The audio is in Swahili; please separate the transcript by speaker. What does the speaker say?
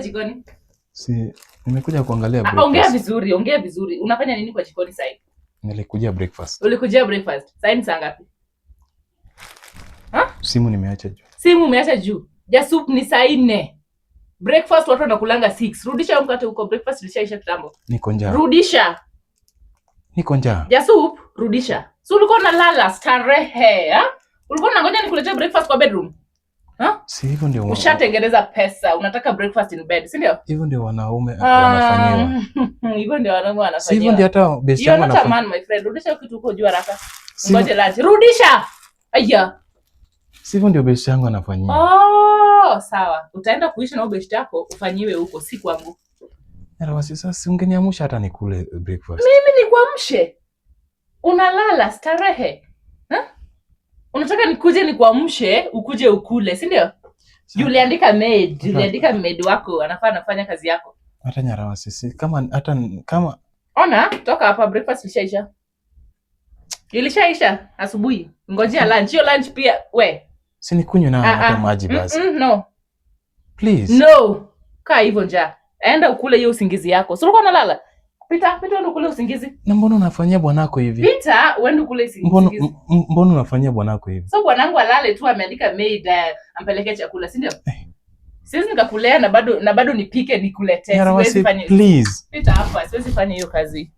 Speaker 1: jikoni?
Speaker 2: Si nimekuja kuangalia breakfast.
Speaker 1: Ongea vizuri. Unafanya nini kwa jikoni sasa?
Speaker 2: Nilikujia breakfast.
Speaker 1: Ulikujia breakfast. Sasa ni saa ngapi?
Speaker 2: Simu nimeacha juu.
Speaker 1: Simu umeacha juu. Soup ni saa 4. Breakfast watu wanakulanga 6. Rudisha mkate huko, breakfast ilishaisha kitambo.
Speaker 2: Niko njaa.
Speaker 1: Rudisha.
Speaker 2: Niko njaa.
Speaker 1: Soup, rudisha. So ulikuwa unalala starehe, Ulikuwa unangoja nikuletee breakfast kwa bedroom?
Speaker 2: Si hivyo ndio.
Speaker 1: Ushatengeneza pesa, unataka breakfast in bed, si ndio?
Speaker 2: Hivyo ndio wanaume wanafanyiwa.
Speaker 1: Hivyo ndio wanaume wanafanyiwa.
Speaker 2: Si hivyo ndio hata best yangu
Speaker 1: anafanya. You're not a man, my friend. Rudisha kitu huko juu haraka. Ngoja lunch. Rudisha. Aya.
Speaker 2: Si hivyo ndio best yangu anafanyia.
Speaker 1: Sawa. Utaenda kuishi na best yako ufanyiwe huko, si kwangu.
Speaker 2: Sasa si ungeniamsha hata nikule breakfast.
Speaker 1: Mimi nikuamshe? Unalala starehe. Unataka nikuje nikuamshe ukuje ukule, si ndio? Uliandika maid wako anafanya kazi yako.
Speaker 2: Hata Nyarawasi kama
Speaker 1: Ona, toka hapa, breakfast ilishaisha. Ilishaisha asubuhi. Ngojea lunch. Hiyo lunch pia
Speaker 2: si nikunywe na hata maji basi.
Speaker 1: No.
Speaker 2: Please.
Speaker 1: No. Kaa hivyo njaa. Enda ukule hiyo usingizi yako. Sio uko unalala? Pita ndo kule usingizi.
Speaker 2: Na mbona unafanyia bwanako hivi?
Speaker 1: Pita uende kule usingizi.
Speaker 2: Mbona unafanyia bwanako hivi?
Speaker 1: So bwanangu alale tu, ameandika maid ampelekee chakula, si ndio? Siwezi nikakulea na bado nipike nikuletee. Siwezi fanya.
Speaker 2: Please.
Speaker 1: Pita hapa, siwezi fanya hiyo kazi.